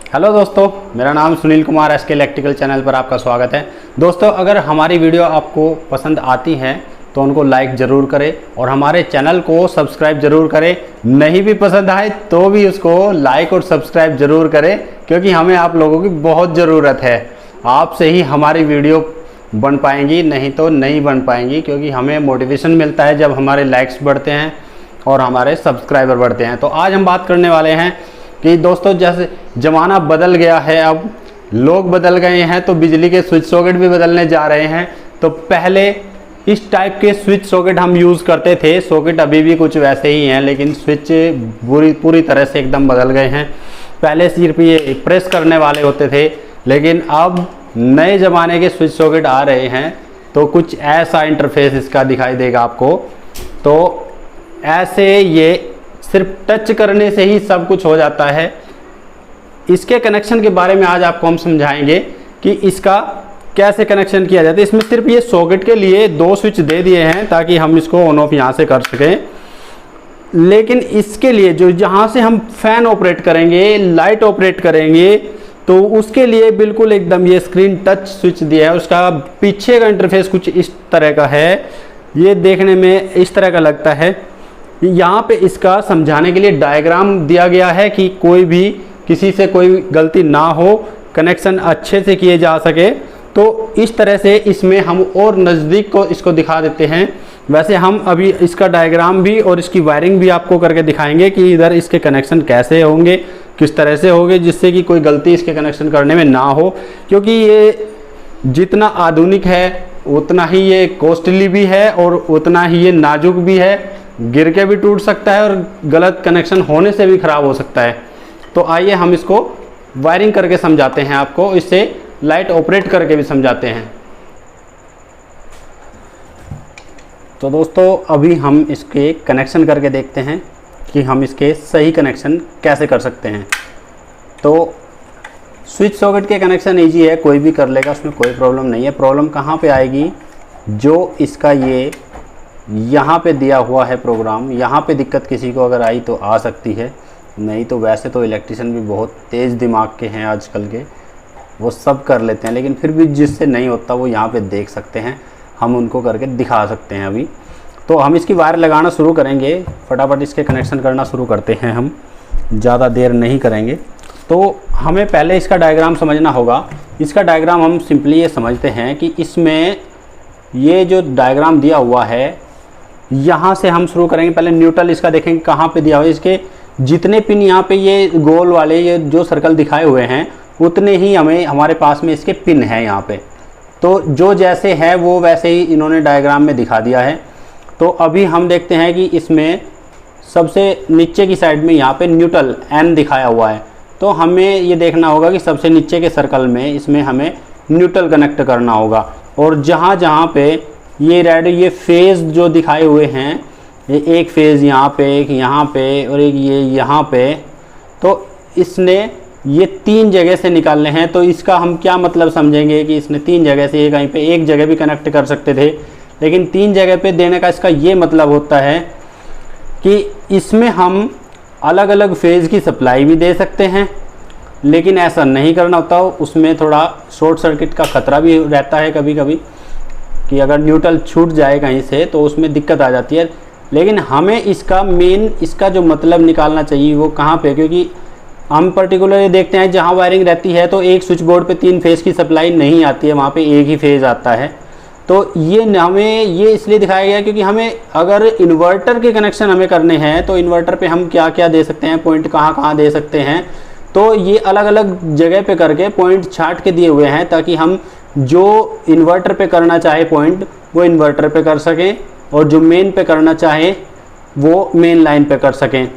Hello दोस्तों, मेरा नाम Sunil Kumar SK electrical channel पर आपका स्वागत है। दोस्तों, अगर हमारी वीडियो आपको पसंद आती है तो उनको लाइक ज़रूर करें और हमारे चैनल को सब्सक्राइब ज़रूर करें। नहीं भी पसंद आए तो भी उसको लाइक और सब्सक्राइब ज़रूर करें, क्योंकि हमें आप लोगों की बहुत ज़रूरत है। आपसे ही हमारी वीडियो बन पाएंगी, नहीं तो नहीं बन पाएंगी, क्योंकि हमें मोटिवेशन मिलता है जब हमारे लाइक्स बढ़ते हैं और हमारे सब्सक्राइबर बढ़ते हैं। तो आज हम बात करने वाले हैं कि दोस्तों, जैसे ज़माना बदल गया है, अब लोग बदल गए हैं, तो बिजली के स्विच सॉकेट भी बदलने जा रहे हैं। तो पहले इस टाइप के स्विच सॉकेट हम यूज़ करते थे। सॉकेट अभी भी कुछ वैसे ही हैं, लेकिन स्विच पूरी तरह से एकदम बदल गए हैं। पहले सिर्फ ये प्रेस करने वाले होते थे, लेकिन अब नए ज़माने के स्विच सॉकेट आ रहे हैं। तो कुछ ऐसा इंटरफेस इसका दिखाई देगा आपको। तो ऐसे ये सिर्फ टच करने से ही सब कुछ हो जाता है। इसके कनेक्शन के बारे में आज आपको हम समझाएंगे कि इसका कैसे कनेक्शन किया जाता है। इसमें सिर्फ ये सॉकेट के लिए 2 स्विच दे दिए हैं ताकि हम इसको ऑन ऑफ यहाँ से कर सकें, लेकिन इसके लिए जो जहाँ से हम फैन ऑपरेट करेंगे, लाइट ऑपरेट करेंगे, तो उसके लिए बिल्कुल एकदम ये स्क्रीन टच स्विच दिया है। उसका पीछे का इंटरफेस कुछ इस तरह का है। ये देखने में इस तरह का लगता है। यहाँ पे इसका समझाने के लिए डायग्राम दिया गया है कि कोई भी किसी से कोई गलती ना हो, कनेक्शन अच्छे से किए जा सके। तो इस तरह से इसमें हम और नज़दीक को इसको दिखा देते हैं। वैसे हम अभी इसका डायग्राम भी और इसकी वायरिंग भी आपको करके दिखाएंगे कि इधर इसके कनेक्शन कैसे होंगे, किस तरह से होंगे, जिससे कि कोई गलती इसके कनेक्शन करने में ना हो। क्योंकि ये जितना आधुनिक है उतना ही ये कॉस्टली भी है और उतना ही ये नाजुक भी है। गिर के भी टूट सकता है और गलत कनेक्शन होने से भी ख़राब हो सकता है। तो आइए हम इसको वायरिंग करके समझाते हैं आपको, इससे लाइट ऑपरेट करके भी समझाते हैं। तो दोस्तों, अभी हम इसके कनेक्शन करके देखते हैं कि हम इसके सही कनेक्शन कैसे कर सकते हैं। तो स्विच सॉकेट के कनेक्शन ईजी है, कोई भी कर लेगा, उसमें कोई प्रॉब्लम नहीं है। प्रॉब्लम कहाँ पे आएगी, जो इसका ये यहाँ पे दिया हुआ है प्रोग्राम, यहाँ पे दिक्कत किसी को अगर आई तो आ सकती है। नहीं तो वैसे तो इलेक्ट्रिशियन भी बहुत तेज़ दिमाग के हैं आजकल के, वो सब कर लेते हैं, लेकिन फिर भी जिससे नहीं होता वो यहाँ पे देख सकते हैं, हम उनको करके दिखा सकते हैं। अभी तो हम इसकी वायर लगाना शुरू करेंगे, फटाफट इसके कनेक्शन करना शुरू करते हैं। हम ज़्यादा देर नहीं करेंगे। तो हमें पहले इसका डायग्राम समझना होगा। इसका डायग्राम हम सिंपली ये समझते हैं कि इसमें ये जो डायग्राम दिया हुआ है, यहाँ से हम शुरू करेंगे। पहले न्यूट्रल इसका देखेंगे कहाँ पे दिया हुआ है। इसके जितने पिन यहाँ पे ये गोल वाले ये जो सर्कल दिखाए हुए हैं, उतने ही हमारे पास में इसके पिन है यहाँ पे। तो जो जैसे है वो वैसे ही इन्होंने डायग्राम में दिखा दिया है। तो अभी हम देखते हैं कि इसमें सबसे नीचे की साइड में यहाँ पे न्यूट्रल N दिखाया हुआ है। तो हमें ये देखना होगा कि सबसे नीचे के सर्कल में इसमें हमें न्यूट्रल कनेक्ट करना होगा। और जहाँ जहाँ पे ये रेड ये फेज़ जो दिखाए हुए हैं, ये एक फेज़ यहाँ पे, एक यहाँ पे और एक ये यहाँ पे, तो इसने ये 3 जगह से निकालने हैं। तो इसका हम क्या मतलब समझेंगे कि इसने 3 जगह से, ये कहीं पे एक जगह भी कनेक्ट कर सकते थे, लेकिन 3 जगह पे देने का इसका ये मतलब होता है कि इसमें हम अलग अलग फेज़ की सप्लाई भी दे सकते हैं, लेकिन ऐसा नहीं करना होता। उसमें थोड़ा शॉर्ट सर्किट का ख़तरा भी रहता है कभी कभी, कि अगर न्यूट्रल छूट जाए कहीं से तो उसमें दिक्कत आ जाती है। लेकिन हमें इसका मेन, इसका जो मतलब निकालना चाहिए वो कहाँ पे, क्योंकि हम पर्टिकुलरली देखते हैं जहाँ वायरिंग रहती है तो एक स्विच बोर्ड पे 3 फेज़ की सप्लाई नहीं आती है, वहाँ पे एक ही फेज़ आता है। तो ये हमें ये इसलिए दिखाया गया क्योंकि हमें अगर इन्वर्टर के कनेक्शन हमें करने हैं तो इन्वर्टर पे हम क्या क्या दे सकते हैं, पॉइंट कहाँ कहाँ दे सकते हैं। तो ये अलग अलग जगह पे करके पॉइंट छाट के दिए हुए हैं, ताकि हम जो इन्वर्टर पे करना चाहे पॉइंट वो इन्वर्टर पे कर सकें, और जो मेन पे करना चाहे वो मेन लाइन पे कर सकें।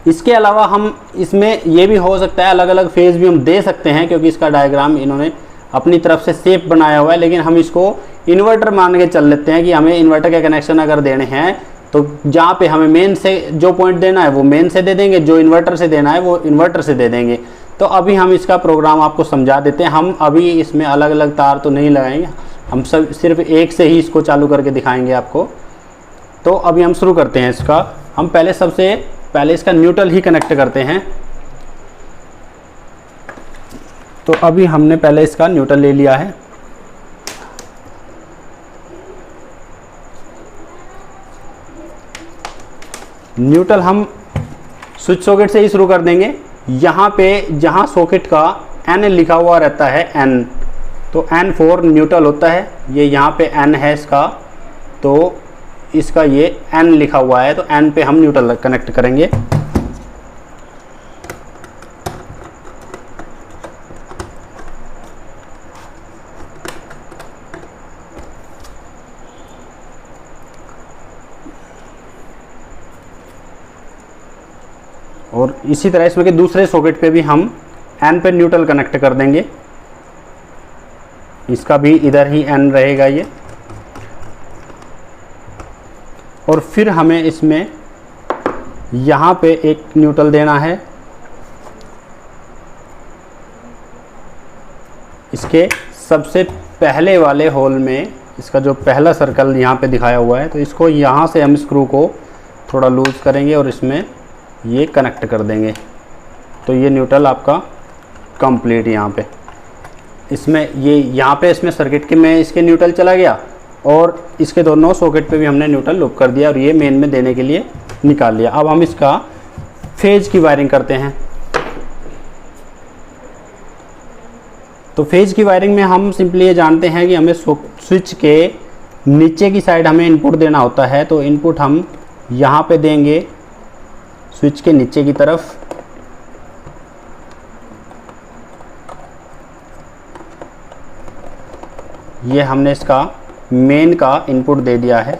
इसके अलावा हम इसमें ये भी हो सकता है अलग अलग फेज़ भी हम दे सकते हैं, क्योंकि इसका डायग्राम इन्होंने अपनी तरफ से शेप बनाया हुआ है। लेकिन हम इसको इन्वर्टर मान के चल लेते हैं कि हमें इन्वर्टर के कनेक्शन अगर देने हैं तो जहाँ पे हमें मेन से जो पॉइंट देना है वो मेन से दे देंगे, जो इन्वर्टर से देना है वो इन्वर्टर से दे देंगे। तो अभी हम इसका प्रोग्राम आपको समझा देते हैं। हम अभी इसमें अलग अलग तार तो नहीं लगाएंगे, हम सब सिर्फ एक से ही इसको चालू करके दिखाएंगे आपको। तो अभी हम शुरू करते हैं इसका। हम सबसे पहले इसका न्यूट्रल ही कनेक्ट करते हैं। तो अभी हमने पहले इसका न्यूट्रल ले लिया है। न्यूट्रल हम स्विच सॉकेट से ही शुरू कर देंगे। यहाँ पे जहाँ सॉकेट का N लिखा हुआ रहता है N, तो N4 न्यूट्रल होता है। ये यहाँ पे N है इसका, तो इसका ये N लिखा हुआ है, तो N पे हम न्यूट्रल कनेक्ट करेंगे। और इसी तरह इसमें के दूसरे सॉकेट पे भी हम N पे न्यूट्रल कनेक्ट कर देंगे। इसका भी इधर ही N रहेगा ये। और फिर हमें इसमें यहाँ पे एक न्यूट्रल देना है। इसके सबसे पहले वाले होल में, इसका जो पहला सर्कल यहाँ पे दिखाया हुआ है, तो इसको यहाँ से हम स्क्रू को थोड़ा लूज़ करेंगे और इसमें ये कनेक्ट कर देंगे। तो ये न्यूट्रल आपका कंप्लीट यहाँ पे, इसमें ये यहाँ पे इसमें सर्किट के में इसके न्यूट्रल चला गया और इसके दोनों सॉकेट पे भी हमने न्यूट्रल लूप कर दिया और ये मेन में देने के लिए निकाल लिया। अब हम इसका फेज की वायरिंग करते हैं। तो फेज की वायरिंग में हम सिंपली ये जानते हैं कि हमें स्विच के नीचे की साइड हमें इनपुट देना होता है। तो इनपुट हम यहाँ पे देंगे स्विच के नीचे की तरफ। ये हमने इसका मेन का इनपुट दे दिया है।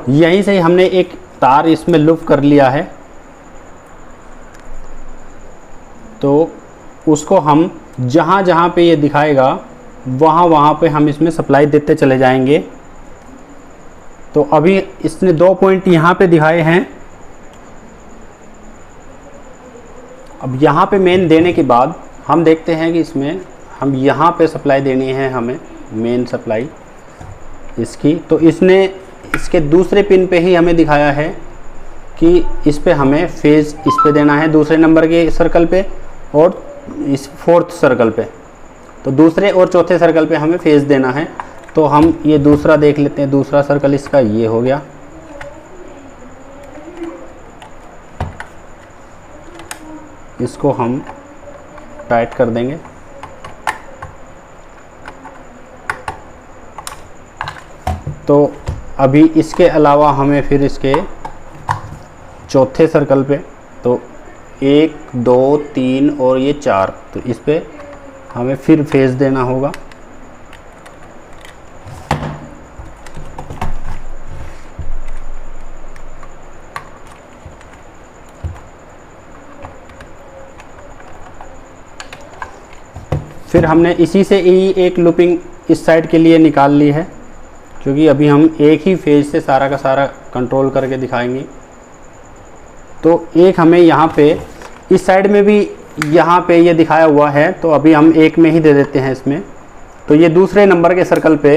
यहीं से हमने एक तार इसमें लूप कर लिया है, तो उसको हम जहाँ जहाँ पे ये दिखाएगा वहाँ पे हम इसमें सप्लाई देते चले जाएंगे। तो अभी इसने 2 पॉइंट यहाँ पे दिखाए हैं। अब यहाँ पे मेन देने के बाद हम देखते हैं कि इसमें हम यहाँ पे सप्लाई देनी है, हमें मेन सप्लाई इसकी। तो इसने इसके दूसरे पिन पे ही हमें दिखाया है कि इस पे हमें फेज़ इस पे देना है, दूसरे नंबर के सर्कल पे और इस 4th सर्कल पे। तो दूसरे और चौथे सर्कल पे हमें फेज़ देना है। तो हम ये दूसरा देख लेते हैं। दूसरा सर्कल इसका ये हो गया। इसको हम टाइट कर देंगे। तो अभी इसके अलावा हमें फिर इसके चौथे सर्कल पे, तो 1 2 3 और ये 4, तो इस पे हमें फिर फेज़ देना होगा। फिर हमने इसी से ही एक लूपिंग इस साइड के लिए निकाल ली है, क्योंकि अभी हम एक ही फेज से सारा का सारा कंट्रोल करके दिखाएंगे। तो एक हमें यहाँ पे इस साइड में भी यहाँ पे ये दिखाया हुआ है, तो अभी हम एक में ही दे देते हैं इसमें। तो ये दूसरे नंबर के सर्कल पे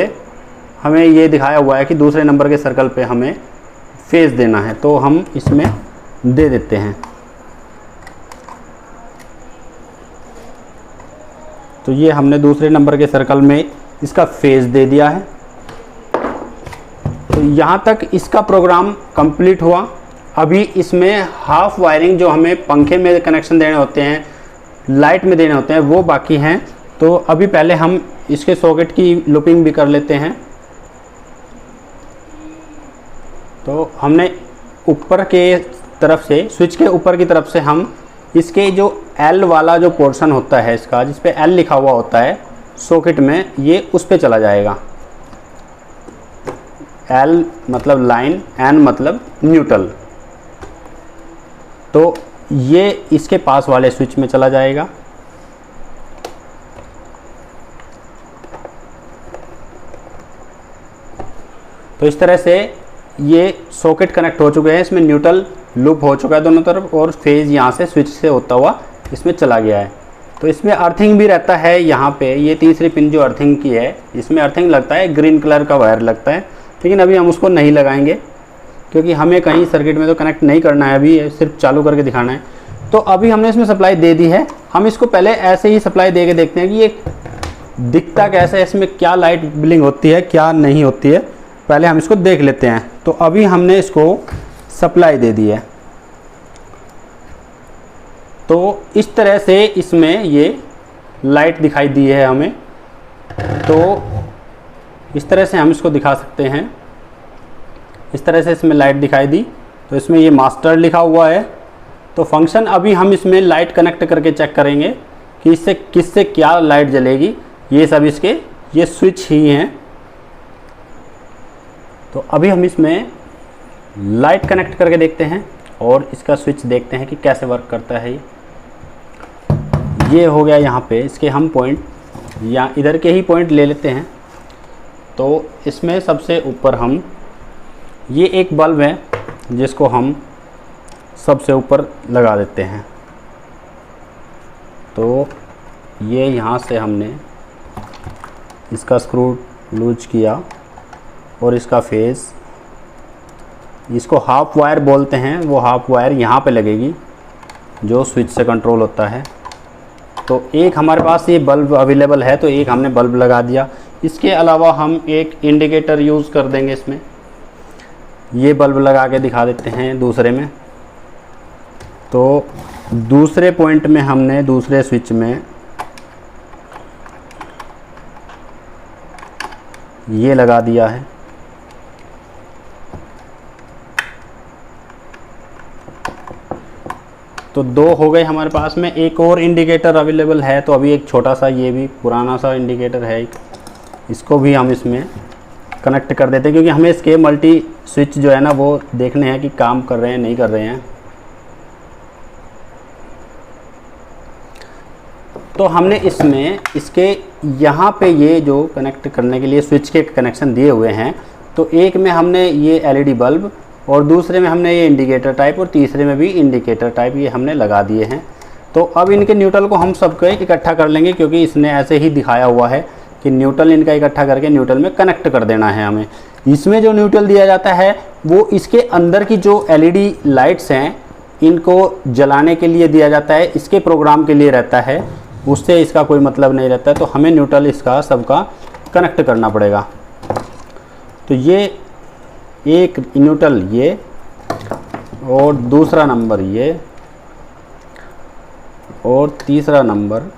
हमें ये दिखाया हुआ है कि दूसरे नंबर के सर्कल पे हमें फेज देना है, तो हम इसमें दे देते हैं। तो ये हमने दूसरे नंबर के सर्कल में इसका फेज दे दिया है। तो यहाँ तक इसका प्रोग्राम कंप्लीट हुआ। अभी इसमें हाफ वायरिंग जो हमें पंखे में कनेक्शन देने होते हैं, लाइट में देने होते हैं, वो बाकी हैं। तो अभी पहले हम इसके सॉकेट की लूपिंग भी कर लेते हैं। तो हमने ऊपर के तरफ से, स्विच के ऊपर की तरफ से हम इसके जो L वाला जो पोर्शन होता है इसका, जिस पे L लिखा हुआ होता है सॉकेट में, ये उस पे चला जाएगा। L मतलब लाइन, N मतलब न्यूट्रल। तो ये इसके पास वाले स्विच में चला जाएगा। तो इस तरह से ये सॉकेट कनेक्ट हो चुके हैं। इसमें न्यूट्रल लूप हो चुका है दोनों तरफ और फेज यहाँ से स्विच से होता हुआ इसमें चला गया है। तो इसमें अर्थिंग भी रहता है। यहाँ पे ये तीसरी पिन जो अर्थिंग की है, इसमें अर्थिंग लगता है, ग्रीन कलर का वायर लगता है, लेकिन अभी हम उसको नहीं लगाएंगे क्योंकि हमें कहीं सर्किट में तो कनेक्ट नहीं करना है, अभी सिर्फ चालू करके दिखाना है। तो अभी हमने इसमें सप्लाई दे दी है। हम इसको पहले ऐसे ही सप्लाई दे के देखते हैं कि ये दिखता कैसे है, इसमें क्या लाइट बिलिंग होती है क्या नहीं होती है, पहले हम इसको देख लेते हैं। तो अभी हमने इसको सप्लाई दे दी है, तो इस तरह से इसमें ये लाइट दिखाई दी है हमें। तो इस तरह से हम इसको दिखा सकते हैं, इस तरह से इसमें लाइट दिखाई दी। तो इसमें ये मास्टर लिखा हुआ है। तो फंक्शन अभी हम इसमें लाइट कनेक्ट करके चेक करेंगे कि इससे किससे क्या लाइट जलेगी। ये सब इसके ये स्विच ही हैं। तो अभी हम इसमें लाइट कनेक्ट करके देखते हैं और इसका स्विच देखते हैं कि कैसे वर्क करता है। ये हो गया यहाँ पे, इसके हम पॉइंट या इधर के ही पॉइंट ले लेते हैं। तो इसमें सबसे ऊपर हम ये एक बल्ब है जिसको हम सबसे ऊपर लगा देते हैं। तो ये यहाँ से हमने इसका स्क्रू लूज किया और इसका फेस, इसको हाफ वायर बोलते हैं, वो हाफ वायर यहाँ पे लगेगी जो स्विच से कंट्रोल होता है। तो एक हमारे पास ये बल्ब अवेलेबल है, तो एक हमने बल्ब लगा दिया। इसके अलावा हम एक इंडिकेटर यूज़ कर देंगे इसमें। ये बल्ब लगा के दिखा देते हैं दूसरे में। तो दूसरे पॉइंट में हमने दूसरे स्विच में ये लगा दिया है। तो दो हो गए हमारे पास में। एक और इंडिकेटर अवेलेबल है, तो अभी एक छोटा सा, ये भी पुराना सा इंडिकेटर है एक, इसको भी हम इसमें कनेक्ट कर देते हैं क्योंकि हमें इसके मल्टी स्विच जो है ना वो देखने हैं कि काम कर रहे हैं नहीं कर रहे हैं। तो हमने इसमें इसके यहाँ पे ये जो कनेक्ट करने के लिए स्विच के कनेक्शन दिए हुए हैं, तो एक में हमने ये एलईडी बल्ब और दूसरे में हमने ये इंडिकेटर टाइप और तीसरे में भी इंडिकेटर टाइप ये हमने लगा दिए हैं। तो अब इनके न्यूट्रल को हम सबको इकट्ठा कर लेंगे क्योंकि इसने ऐसे ही दिखाया हुआ है कि न्यूट्रल इनका इकट्ठा करके न्यूट्रल में कनेक्ट कर देना है हमें। इसमें जो न्यूट्रल दिया जाता है वो इसके अंदर की जो एलईडी लाइट्स हैं इनको जलाने के लिए दिया जाता है, इसके प्रोग्राम के लिए रहता है, उससे इसका कोई मतलब नहीं रहता है। तो हमें न्यूट्रल इसका सबका कनेक्ट करना पड़ेगा। तो ये एक न्यूट्रल ये और दूसरा नंबर ये और तीसरा नंबर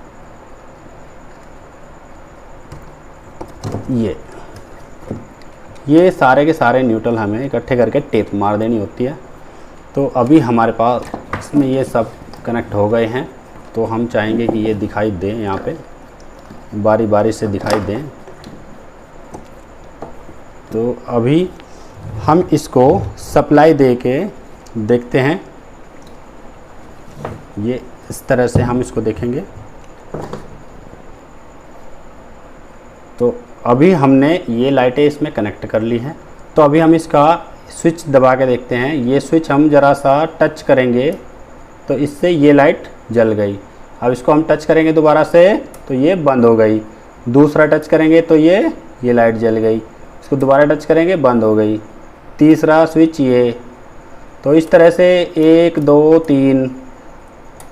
ये सारे के सारे न्यूट्रल हमें इकट्ठे करके टेप मार देनी होती है। तो अभी हमारे पास इसमें ये सब कनेक्ट हो गए हैं। तो हम चाहेंगे कि ये दिखाई दें, यहाँ पे बारी बारी से दिखाई दें। तो अभी हम इसको सप्लाई दे के देखते हैं। ये इस तरह से हम इसको देखेंगे। तो अभी हमने ये लाइटें इसमें कनेक्ट कर ली हैं। तो अभी हम इसका स्विच दबा के देखते हैं। ये स्विच हम ज़रा सा टच करेंगे तो इससे ये लाइट जल गई। अब इसको हम टच करेंगे दोबारा से तो ये बंद हो गई। दूसरा टच करेंगे तो ये लाइट जल गई। इसको दोबारा टच करेंगे बंद हो गई। तीसरा स्विच ये। तो इस तरह से 1 2 3,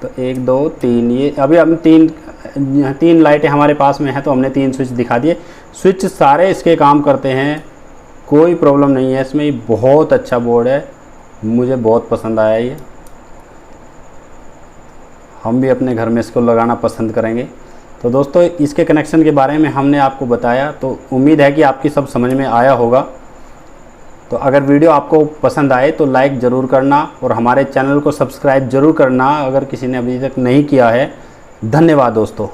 तो 1 2 3, ये अभी हम तीन लाइटें हमारे पास में हैं तो हमने 3 स्विच दिखा दिए। स्विच सारे इसके काम करते हैं, कोई प्रॉब्लम नहीं है इसमें। ये बहुत अच्छा बोर्ड है, मुझे बहुत पसंद आया ये। हम भी अपने घर में इसको लगाना पसंद करेंगे। तो दोस्तों इसके कनेक्शन के बारे में हमने आपको बताया, तो उम्मीद है कि आपकी सब समझ में आया होगा। तो अगर वीडियो आपको पसंद आए तो लाइक ज़रूर करना और हमारे चैनल को सब्सक्राइब ज़रूर करना अगर किसी ने अभी तक नहीं किया है। धन्यवाद दोस्तों।